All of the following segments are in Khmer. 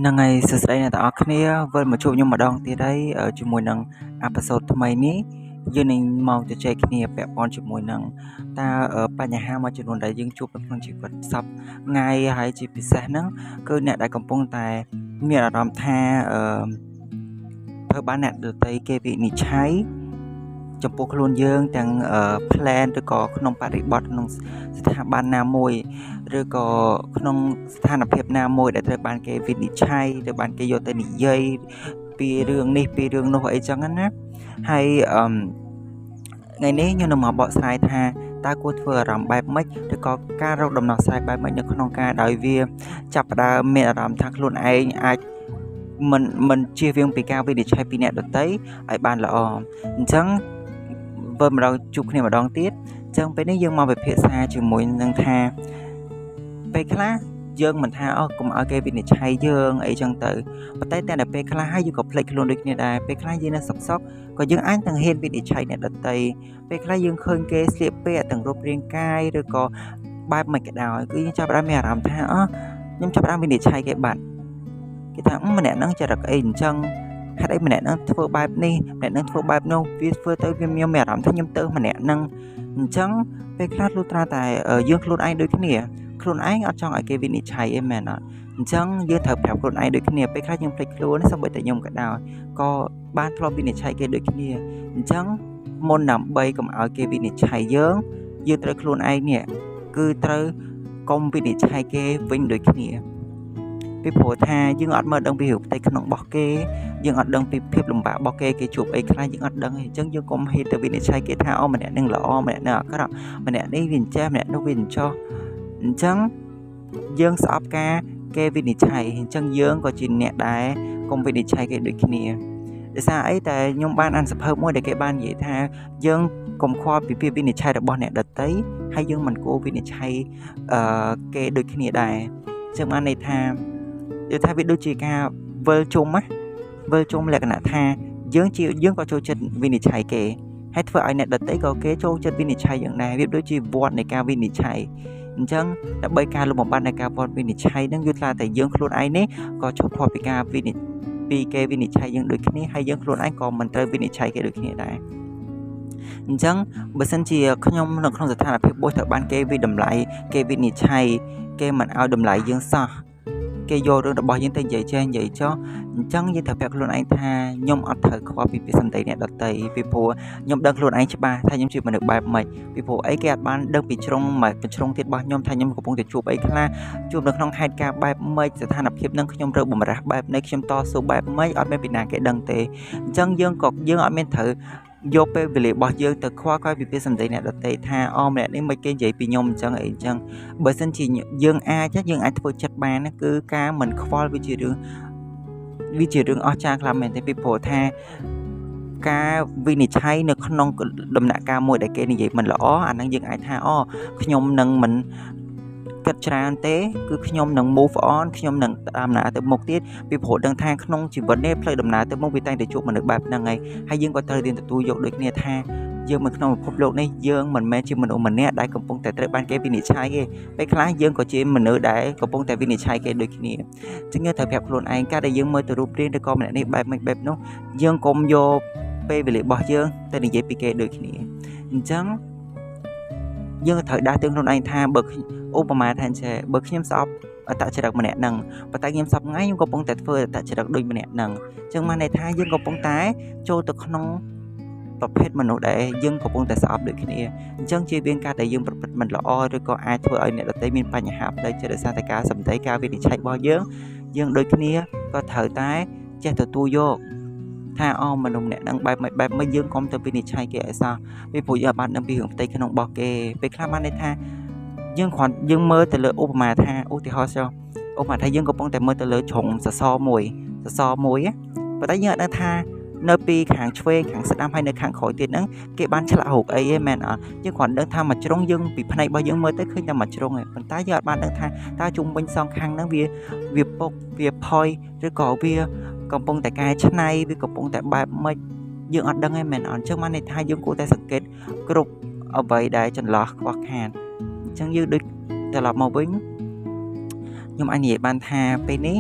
នឹងហើយសួស្តីអ្នកទាំងអស់គ្នាវិលមកជួបខ្ញុំម្ដងទៀតហើយជាមួយនឹងអេពីសូតថ្មីនេះយើងនឹងមកជជែកគ្នាពាក់ព័ន្ធជាមួយនឹងតើបញ្ហាមួយចំនួនដែលយើងជួបនៅក្នុងជីវិតសពថ្ងៃហើយជាពិសេសហ្នឹងគឺអ្នកដែលកំពុងតែមានអារម្មណ៍ថាធ្វើបានអ្នកដទៃគេវិនិច្ឆ័យចំពោះខ្លួនយើងទាំង plan ឬក៏ក្នុងបរិបទក្នុងស្ថាប័នណាមួយឬក៏ក្នុងស្ថានភាពណាមួយដែលត្រូវបានគេវិនិច្ឆ័យត្រូវបានគេយកទៅនិយាយពីរឿងនេះពីរឿងនោះអីចឹងណាហើយថ្ងៃនេះខ្ញុំនឹងមកបកស្រាយថាតើគួរធ្វើអារម្មណ៍បែបម៉េចឬក៏ការរកដំណោះស្រាយបែបម៉េចនៅក្នុងការដោយវាចាប់ផ្ដើមមានអារម្មណ៍ថាខ្លួនឯងអាចមិនជៀសវាងពីការវិនិច្ឆ័យពីអ្នកដទៃឲ្យបានល្អអញ្ចឹងវិលមកដល់ជួបគ្នាម្ដងទៀតអញ្ចឹងពេលនេះយើងមកពិភាក្សាជាមួយនឹងថាពេលខ្លះយើងមិនថាកុំឲ្យគេវិនិច្ឆ័យយើងអីចឹងទៅប៉ុន្តែតែពេលខ្លះហើយយើងក៏ភ្លេចខ្លួនដូចគ្នាដែរពេលខ្លះយើងនៅសុកក៏យើងអាចទាំងហ៊ានវិនិច្ឆ័យអ្នកដទៃពេលខ្លះយើងឃើញគេស្លៀកពាក់ទាំងរូបរាងកាយឬក៏បែបមិនក៏ដោយគឺយើងចាប់ផ្ដើមមានអារម្មណ៍ថាខ្ញុំចាប់ផ្ដើមវិនិច្ឆ័យគេបាត់គេថាម្នាក់ហ្នឹងចរិតអីអញ្ចឹងហេតុអីម្នាក់ហ្នឹងធ្វើបែបនេះម្នាក់ហ្នឹងធ្វើបែបនោះវាធ្វើទៅវាមានអារម្មណ៍ថាខ្ញុំទៅម្នាក់ហ្នឹងអញ្ចឹងពេលខ្លះលុះត្រាតែយើងខ្លួនឯងដូចគ្នាខ្លួនឯងអត់ចង់ឲ្យគេវិនិច្ឆ័យអីមែនអត់អញ្ចឹងយើងត្រូវប្រាប់ខ្លួនឯងដូចគ្នាពេលខ្លះយើងភ្លេចខ្លួនសូម្បីតែខ្ញុំក៏ដោយក៏បានធ្លាប់វិនិច្ឆ័យគេដូចគ្នាអញ្ចឹងមុនដើម្បីកុំឲ្យគេវិនិច្ឆ័យយើងត្រូវខ្លួនឯងនេះគឺត្រូវកុំវិនិច្ឆ័យគេវិញដូចគ្នាពីព្រោះថាយើងអត់មើលដឹងពីរូបផ្ទៃក្នុងរបស់គេយើងអត់ដឹងពីភាពលំបាករបស់គេជួបអីខ្លះយើងអត់ដឹងទេអញ្ចឹងយើងកុំហ៊ានទៅវិនិច្ឆ័យគេថាម្នាក់នឹងល្អម្នាក់នឹងអាក្រក់ម្នាក់នេះវាចេះម្នាក់នោះវាចោះអញ្ចឹងយើងស្អប់ការគេវិនិច្ឆ័យអញ្ចឹងយើងក៏ជាអ្នកដែរកុំវិនិច្ឆ័យគេដូចគ្នាដោយសារអីតែខ្ញុំបានអានសភៅមួយដែលគេបាននិយាយថាយើងកុំខ្វល់ពីពាក្យវិនិច្ឆ័យរបស់អ្នកដទៃហើយយើងមិនគួរវិនិច្ឆ័យគេដូចគ្នាដែរអញ្ចឹងបានន័យថាវាដូចជាការវិលជុំលក្ខណៈថាយើងក៏ចូលចិត្តវិនិច្ឆ័យគេហើយធ្វើឲ្យអ្នកដទៃក៏គេចូលចិត្តវិនិច្ឆ័យយ៉ាងដែរវាដូចជាវដ្តនៃការវិនិច្ឆ័យអញ្ចឹងដើម្បីការលំបាកនៃការវត្តវិនិច្ឆ័យនឹងយល់ថាតែយើងខ្លួនឯងនេះក៏ឈប់ផុតពីការពីគេវិនិច្ឆ័យយើងដូចគ្នាហើយយើងខ្លួនឯងក៏មិនត្រូវវិនិច្ឆ័យគេដូចគ្នាដែរអញ្ចឹងបើសិនជាខ្ញុំនៅក្នុងស្ថានភាពបុស្សត្រូវបានគេវិតម្លៃគេវិនិច្ឆ័យគេមិនឲ្យតម្លៃយើងសោះគេយករឿងរបស់យើងទៅនិយាយចេះនិយាយចោះអញ្ចឹងយើងត្រូវប្រាប់ខ្លួនឯងថាខ្ញុំអត់ត្រូវខ្វល់ពីពាក្យសម្ដីអ្នកដទៃពីព្រោះខ្ញុំដឹងខ្លួនឯងច្បាស់ថាខ្ញុំជាមនុស្សបែបម៉េចពីព្រោះអីគេអត់បានដឹងពីជ្រុងទៀតរបស់ខ្ញុំថាខ្ញុំកំពុងតែជួបអីខ្លះជួបនៅក្នុងហេតុការណ៍បែបម៉េចស្ថានភាពនឹងខ្ញុំរើបំរាស់បែបនេះខ្ញុំតស៊ូបែបម៉េចអត់មានពីណាគេដឹងទេអញ្ចឹងយើងអត់មានត្រូវយកពេលវេលារបស់យើងទៅខ្វល់ពីពាក្យសម្ដីអ្នកដទៃថាម្នាក់នេះមិនគេនិយាយពីខ្ញុំអញ្ចឹងអីអញ្ចឹងបើសិនជាយើងអាចធ្វើចិត្តបានគឺការមិនខ្វល់វាជារឿងអស្ចារ្យខ្លាំងមែនទេពីព្រោះថាការវិនិច្ឆ័យនៅក្នុងដំណាក់កាលមួយដែលគេនិយាយមិនល្អអាហ្នឹងយើងអាចថាខ្ញុំនឹងមិនគិតច្រើនទេគឺខ្ញុំនឹង move on ខ្ញុំនឹងដំណើរទៅមុខទៀតពីព្រោះដឹងថាក្នុងជីវិតនេះផ្លូវដំណើរទៅមុខវាតែងតែជួបមនុស្សបែបហ្នឹងហើយយើងក៏ត្រូវរៀនទទួលយកដូចគ្នាថាយើងនៅក្នុងពិភពលោកនេះយើងមិនមែនជាមនុស្សម្នាក់ដែលកំពុងតែត្រូវបានគេវិនិច្ឆ័យទេពេលខ្លះយើងក៏ជាមនុស្សដែលកំពុងតែវិនិច្ឆ័យគេដូចគ្នាអញ្ចឹងយើងត្រូវប្រាប់ខ្លួនឯងការដែលយើងមើលទៅរូបរាងឬក៏ម្នាក់នេះបែបមិនបែបនោះយើងកុំយកពេលវេលារបស់យើងទៅនិយាយពីគេដូចគ្នាអញ្ចឹងយើងត្រូវដាស់តឿនខ្លួនឯងថាបើឧបមាថាបើខ្ញុំស្អប់អត្តចរិតម្នាក់ហ្នឹងប៉ុន្តែខ្ញុំសប្តាហ៍ថ្ងៃខ្ញុំកំពុងតែធ្វើអត្តចរិតដូចម្នាក់ហ្នឹងអញ្ចឹងបានន័យថាយើងកំពុងតែចូលទៅក្នុងប្រភេទមនុស្សដែលយើងកំពុងតែស្អប់ដូចគ្នាអញ្ចឹងជាវាការដែលយើងប្រព្រឹត្តមិនល្អឬក៏អាចធ្វើឲ្យអ្នកដទៃមានបញ្ហាផ្លូវចិត្តដោយសារតែការសម្ដីការវិនិច្ឆ័យរបស់យើងដូចគ្នាក៏ត្រូវតែចេះទទួលយកថាមនុស្សម្នាក់ហ្នឹងបែបមិនយើងកុំទៅវិនិច្ឆ័យគេឲ្យសោះពីព្រោះយើងបានដឹងពីរឿងផ្ទៃក្នុងរបស់គេពេលខ្លះបានន័យថាយើងមើលទៅលើឧបមាថាឧទាហរណ៍ចុះឧបមាថាយើងកំពុងតែមើលទៅលើជ្រុងសសរមួយប៉ុន្តែយើងអត់ដឹងថានៅពីខាងឆ្វេងខាងស្ដាំហើយនៅខាងក្រោយទៀតហ្នឹងគេបានឆ្លាក់រូបអីទេមែនអត់យើងគ្រាន់ដឹងថាមួយជ្រុងយើងពីផ្នែករបស់យើងមើលទៅឃើញតែមួយជ្រុងឯងប៉ុន្តែយើងអត់បានដឹងថាតើជុំវិញសងខាងហ្នឹងវាពុកវាផុយឬក៏វាកំពុងតែកែច្នៃវាកំពុងតែបែបម៉េចយើងអត់ដឹងទេមែនអត់អញ្ចឹងបានន័យថាយើងគួរតែសង្កេតគ្រប់អ្វីដែលចន្លោះខ្វះខាតអញ្ចឹងយើងដូចត្រឡប់មកវិញខ្ញុំអាចនិយាយបានថាពេលនេះ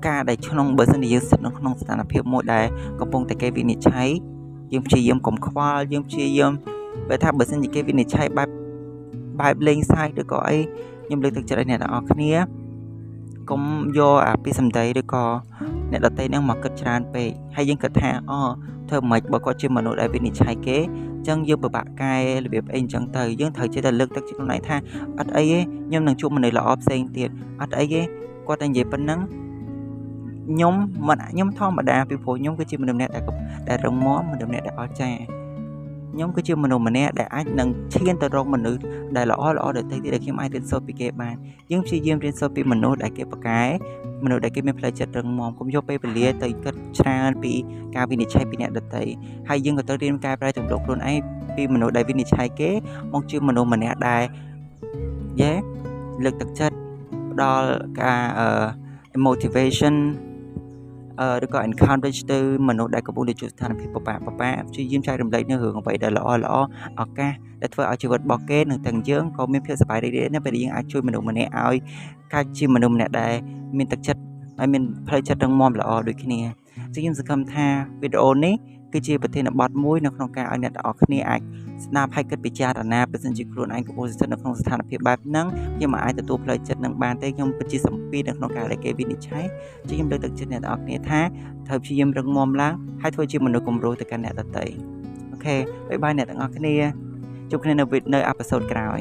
ការដែលក្នុងបើសិនជាយើងស្ថិតនៅក្នុងស្ថានភាពមួយដែលកំពុងតែគេវិនិច្ឆ័យយើងព្យាយាមកុំខ្វល់យើងព្យាយាមបើថាបើសិនជាគេវិនិច្ឆ័យបែបលេងសើចឬក៏អីខ្ញុំលើកទឹកចិត្តឲ្យអ្នកទាំងអស់គ្នាកុំយកអាពីសម្ដីឬក៏អ្នកដទៃនឹងមកគិតច្រើនពេកហើយយើងគិតថាធ្វើមិនបើគាត់ជាមនុស្សដែលវិនិច្ឆ័យគេអញ្ចឹងយើងពិបាកកែរបៀបអីអញ្ចឹងទៅយើងត្រូវចេះតែលើកទឹកចិត្តខ្លួនឯងថាអត់អីទេខ្ញុំនឹងជួបមនុស្សល្អផ្សេងទៀតអត់អីទេគាត់តែនិយាយប៉ុណ្ណឹងខ្ញុំធម្មតាពីព្រោះខ្ញុំគឺជាមនុស្សម្នាក់ដែលរឹងមាំមនុស្សម្នាក់ដែលអស្ចារ្យខ្ញុំគឺជាមនុស្សម្នាក់ដែលអាចនឹងឈានទៅរកមនុស្សដែលល្អដទៃទៀតដែលខ្ញុំអាចរៀនសូត្រពីគេបានយើងព្យាយាមរៀនសូត្រពីមនុស្សដែលគេប្រកែមនុស្សដែលគេមានផ្លូវចិត្តរឹងមាំកុំយកពេលវេលាទៅគិតច្រើនពីការវិនិច្ឆ័យពីអ្នកដទៃហើយយើងក៏ត្រូវរៀនកែប្រែទម្លាប់ខ្លួនឯងពីមនុស្សដែលវិនិច្ឆ័យគេមកជាមនុស្សម្នាក់ដែលលើកទឹកចិត្តផ្ដល់ការmotivation ឬក៏ encourage ទៅមនុស្សដែលកំពុងតែជួបស្ថានភាពពិបាកព្យាយាមចែករំលែកនៅរឿងអ្វីដែលល្អឱកាសដែលធ្វើឲ្យជីវិតរបស់គេនិងទាំងយើងក៏មានភាពសប្បាយរីករាយនៅពេលដែលយើងអាចជួយមនុស្សម្នាក់ឲ្យកើតជាមនុស្សម្នាក់ដែលមានទឹកចិត្តហើយមានផ្លូវចិត្តរឹងមាំល្អដូចគ្នាខ្ញុំសង្ឃឹមថាវីដេអូនេះគឺជាប្រធានបទមួយនៅក្នុងការឲ្យអ្នកទាំងអស់គ្នាអាចស្ដាប់ហើយគិតពិចារណាបើសិនជាខ្លួនឯងកំពុងស្ថិតនៅក្នុងស្ថានភាពបែបហ្នឹងខ្ញុំអាចទទួលផ្លូវចិត្តនឹងបានទេខ្ញុំពិតជាសម្ពាធនៅក្នុងការដែលគេវិនិច្ឆ័យខ្ញុំលើកទឹកចិត្តអ្នកទាំងអស់គ្នាថាត្រូវព្យាយាមរឹងមាំឡើងហើយធ្វើជាមនុស្សគំរូទៅកាន់អ្នកដទៃអូខេបាយអ្នកទាំងអស់គ្នាជួបគ្នានៅអេពីសូតក្រោយ